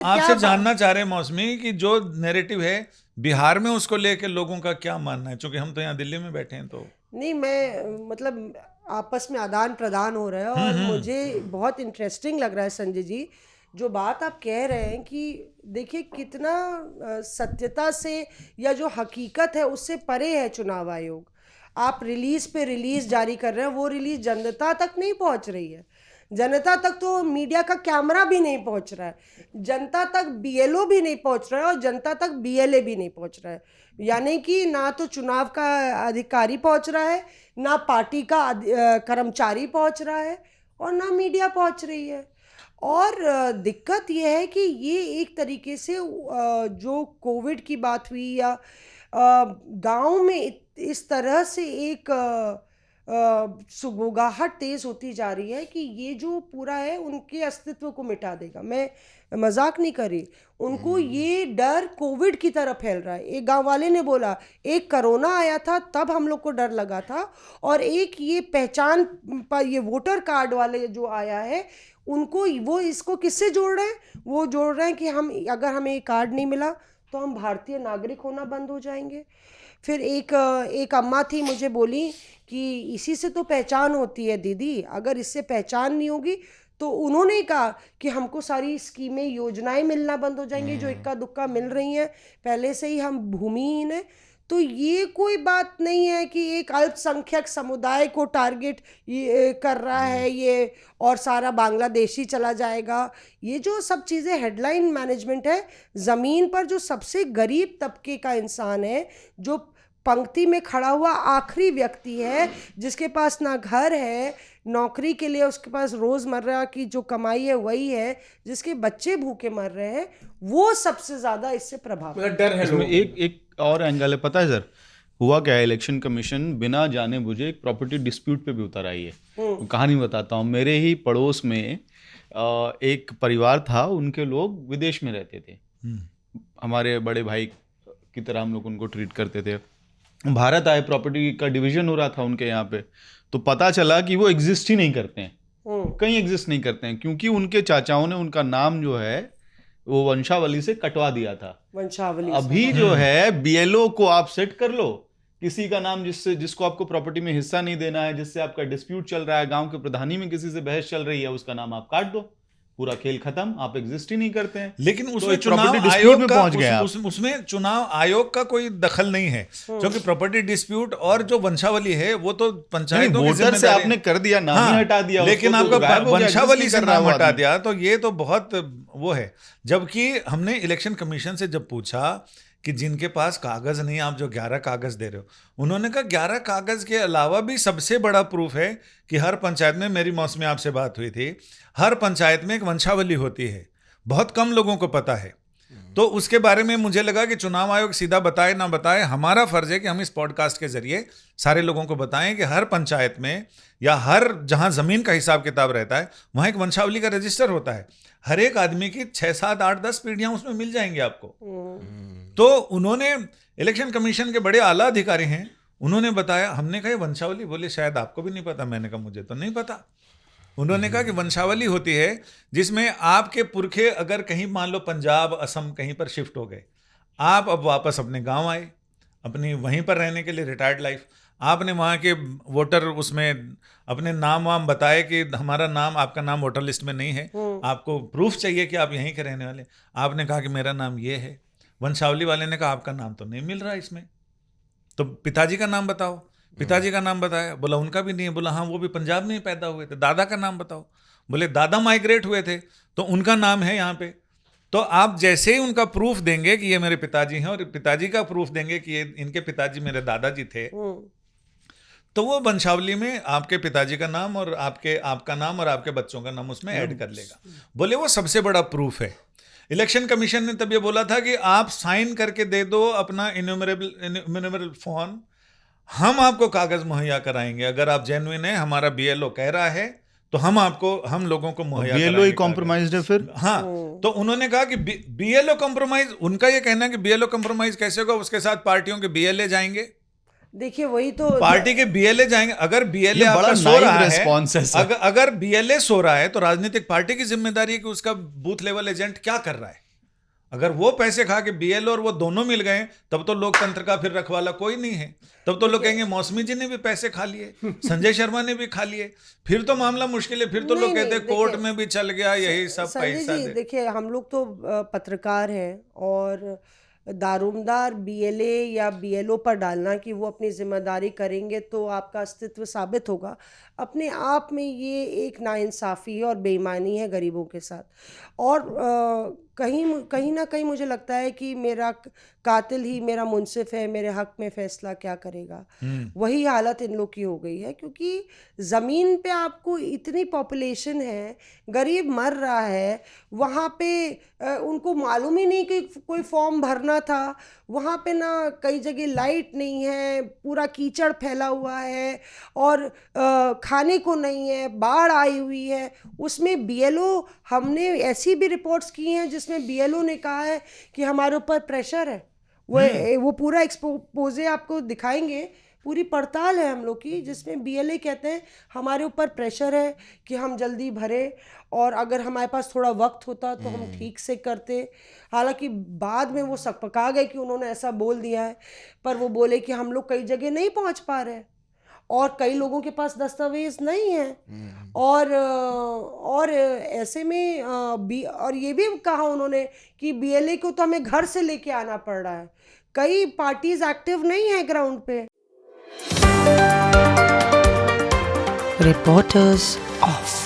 आपसे जानना चाह रहे हैं मौसमी कि जो नैरेटिव है बिहार में उसको लेके लोगों का क्या मानना है, क्योंकि हम तो यहाँ दिल्ली में बैठे हैं। तो नहीं, मैं मतलब आपस में आदान प्रदान हो रहा है और मुझे बहुत इंटरेस्टिंग लग रहा है संजय जी, जो बात आप कह रहे हैं कि देखिए कितना सत्यता से या जो हकीकत है उससे परे है चुनाव आयोग। आप रिलीज पे रिलीज जारी कर रहे हैं, वो रिलीज जनता तक नहीं पहुंच रही है। जनता तक तो मीडिया का कैमरा भी नहीं पहुंच रहा है, जनता तक बीएलओ भी नहीं पहुंच रहा है और जनता तक बीएलए भी नहीं पहुंच रहा है। यानी कि ना तो चुनाव का अधिकारी पहुंच रहा है, ना पार्टी का कर्मचारी पहुंच रहा है और ना मीडिया पहुंच रही है। और दिक्कत यह है कि ये एक तरीके से जो कोविड की बात हुई या गांव में इस तरह से एक सुगबुगाहट तेज होती जा रही है कि ये जो पूरा है उनके अस्तित्व को मिटा देगा। मैं मजाक नहीं कर रही, उनको ये डर कोविड की तरह फैल रहा है। एक गांव वाले ने बोला एक कोरोना आया था तब हम लोग को डर लगा था, और एक ये पहचान पर ये वोटर कार्ड वाले जो आया है उनको, वो इसको किससे जोड़ रहे हैं? वो जोड़ रहे हैं कि हम अगर हमें ये कार्ड नहीं मिला तो हम भारतीय नागरिक होना बंद हो जाएंगे। फिर एक अम्मा थी, मुझे बोली कि इसी से तो पहचान होती है दीदी, अगर इससे पहचान नहीं होगी तो उन्होंने कहा कि हमको सारी स्कीमें योजनाएं मिलना बंद हो जाएंगी जो इक्का दुक्का मिल रही हैं, पहले से ही हम भूमिहीन हैं। तो ये कोई बात नहीं है कि एक अल्पसंख्यक समुदाय को टारगेट ये कर रहा है ये, और सारा बांग्लादेशी चला जाएगा। ये जो सब चीज़ें हेडलाइन मैनेजमेंट है, ज़मीन पर जो सबसे गरीब तबके का इंसान है, जो पंक्ति में खड़ा हुआ आखिरी व्यक्ति है, जिसके पास ना घर है, नौकरी के लिए उसके पास रोज़मर्रा की जो कमाई है वही है, जिसके बच्चे भूखे मर रहे हैं, वो सबसे ज़्यादा इससे प्रभावित डर है। इसमें एक और एंगल है, पता है सर हुआ क्या है? इलेक्शन कमीशन बिना जाने बुझे एक प्रॉपर्टी डिस्प्यूट पे भी उतर आई है। कहानी बताता हूँ। मेरे ही पड़ोस में एक परिवार था, उनके लोग विदेश में रहते थे, हमारे बड़े भाई की तरह हम लोग उनको ट्रीट करते थे। भारत आए, प्रॉपर्टी का डिवीजन हो रहा था उनके यहाँ पे, तो पता चला कि वो एग्जिस्ट ही नहीं करते हैं, कहीं एग्जिस्ट नहीं करते हैं, क्योंकि उनके चाचाओं ने उनका नाम जो है वो वंशावली से कटवा दिया था। वंशावली अभी जो है बीएलओ को आप सेट कर लो, किसी का नाम जिसको आपको प्रॉपर्टी में हिस्सा नहीं देना है, जिससे आपका डिस्प्यूट चल रहा है, गांव के प्रधानी में किसी से बहस चल रही है, उसका नाम आप काट दो, पूरा खेल खत्म, आप एग्जिस्ट ही नहीं करते हैं। लेकिन उसमें तो चुनाव डिस्प्यूट में आयोग का पहुंच गए आप। उसमें चुनाव आयोग का कोई दखल नहीं है, क्योंकि प्रॉपर्टी डिस्प्यूट और जो वंशावली है वो तो पंचायतों की वोटर से जिम्मेदारी आपने कर दिया, नाम ही हटा दिया, लेकिन उसको तो आपका गायब हो गया, वंशावली exist से नहीं कर रहा नाम वो हटा आदमी। दिया, तो ये तो बहुत वो है। जबकि हमने इलेक्शन कमीशन से जब पूछा कि जिनके पास कागज नहीं, आप जो 11 कागज दे रहे हो, उन्होंने कहा 11 कागज के अलावा भी सबसे बड़ा प्रूफ है कि हर पंचायत में, मेरी मौसमी आपसे बात हुई थी, हर पंचायत में एक वंशावली होती है, बहुत कम लोगों को पता है। तो उसके बारे में मुझे लगा कि चुनाव आयोग सीधा बताए ना बताए, हमारा फर्ज है कि हम इस पॉडकास्ट के जरिए सारे लोगों को बताएं कि हर पंचायत में या हर जहां जमीन का हिसाब किताब रहता है वहां एक वंशावली का रजिस्टर होता है। हर एक आदमी की 6, 7, 8, 10 पीढ़ियां उसमें मिल जाएंगी आपको। तो उन्होंने, इलेक्शन कमीशन के बड़े आला अधिकारी हैं, उन्होंने बताया, हमने कहा वंशावली, बोले शायद आपको भी नहीं पता। मैंने कहा मुझे तो नहीं पता। उन्होंने कहा कि वंशावली होती है जिसमें आपके पुरखे अगर कहीं मान लो पंजाब, असम कहीं पर शिफ्ट हो गए, आप अब वापस अपने गांव आए, अपनी वहीं पर रहने के लिए रिटायर्ड लाइफ, आपने वहाँ के वोटर उसमें अपने नाम वाम बताए कि हमारा नाम, आपका नाम वोटर लिस्ट में नहीं है, आपको प्रूफ चाहिए कि आप यहीं के रहने वाले, आपने कहा कि मेरा नाम ये है। वंशावली वाले ने कहा आपका नाम तो नहीं मिल रहा इसमें, तो पिताजी का नाम बताओ। पिताजी का नाम बताया, बोला उनका भी नहीं है। बोला हाँ, वो भी पंजाब में ही पैदा हुए थे। दादा का नाम बताओ, बोले दादा माइग्रेट हुए थे तो उनका नाम है यहाँ पे। तो आप जैसे ही उनका प्रूफ देंगे कि ये मेरे पिताजी हैं, और पिताजी का प्रूफ देंगे कि ये इनके पिताजी मेरे दादाजी थे, तो वो वंशावली में आपके पिताजी का नाम और आपका नाम और आपके बच्चों का नाम उसमें ऐड कर लेगा। बोले वो सबसे बड़ा प्रूफ है। इलेक्शन कमीशन ने तब ये बोला था कि आप साइन करके दे दो अपना इन्यूमरेबल फॉर्म, हम आपको कागज मुहैया कराएंगे। अगर आप जेन्युइन है, हमारा बीएलओ कह रहा है, तो हम लोगों को मुहैया कराएंगे। बीएलओ ही कॉम्प्रोमाइज्ड है फिर? हाँ, तो उन्होंने कहा कि बीएलओ कॉम्प्रोमाइज, उनका ये कहना है कि बीएलओ कॉम्प्रोमाइज कैसे होगा, उसके साथ पार्टियों के बीएलए जाएंगे। देखिए वही तो, पार्टी के बीएलए जाएंगे। अगर बीएलए आपका सो रहा है, अगर बीएलए सो रहा है तो राजनीतिक पार्टी की जिम्मेदारी है कि उसका बूथ लेवल एजेंट क्या कर रहा है। अगर वो पैसे खा के बीएलओ और वो दोनों मिल गए तब तो लोकतंत्र का फिर रखवाला कोई नहीं है। तब तो लोग कहेंगे मौसमी जी ने भी पैसे खा लिए, संजय शर्मा ने भी खा लिए, फिर तो मामला मुश्किल है। फिर तो लोग कहते हैं कोर्ट में भी चल गया, यही सब संजय पैसा जी दे। देखिए, हम लोग तो पत्रकार हैं, और दारोमदार बीएलए या बीएलओ पर डालना कि वो अपनी जिम्मेदारी करेंगे तो आपका अस्तित्व साबित होगा, अपने आप में ये एक नाइंसाफ़ी है और बेईमानी है गरीबों के साथ। और कहीं ना कहीं मुझे लगता है कि मेरा कातिल ही मेरा मुंसिफ है, मेरे हक में फ़ैसला क्या करेगा। वही हालत इन लोग की हो गई है, क्योंकि ज़मीन पे आपको इतनी पॉपुलेशन है, गरीब मर रहा है, वहाँ पे उनको मालूम ही नहीं कि कोई फॉर्म भरना था, वहाँ पे ना कई जगह लाइट नहीं है, पूरा कीचड़ फैला हुआ है, और खाने को नहीं है, बाढ़ आई हुई है। उसमें बीएलओ, हमने ऐसी भी रिपोर्ट्स की हैं जिसमें बीएलओ ने कहा है कि हमारे ऊपर प्रेशर है। वो पूरा एक्सपोजे आपको दिखाएंगे, पूरी पड़ताल है हम लोग की, जिसमें बीएलए कहते हैं हमारे ऊपर प्रेशर है कि हम जल्दी भरे, और अगर हमारे पास थोड़ा वक्त होता तो हम ठीक से करते। हालांकि बाद में वो सकपका गए कि उन्होंने ऐसा बोल दिया है, पर वो बोले कि हम लोग कई जगह नहीं पहुंच पा रहे, और कई लोगों के पास दस्तावेज नहीं है, और ऐसे में और ये भी कहा उन्होंने कि बीएलए को तो हमें घर से लेके आना पड़ रहा है, कई पार्टीज एक्टिव नहीं है ग्राउंड पे। Reporters off.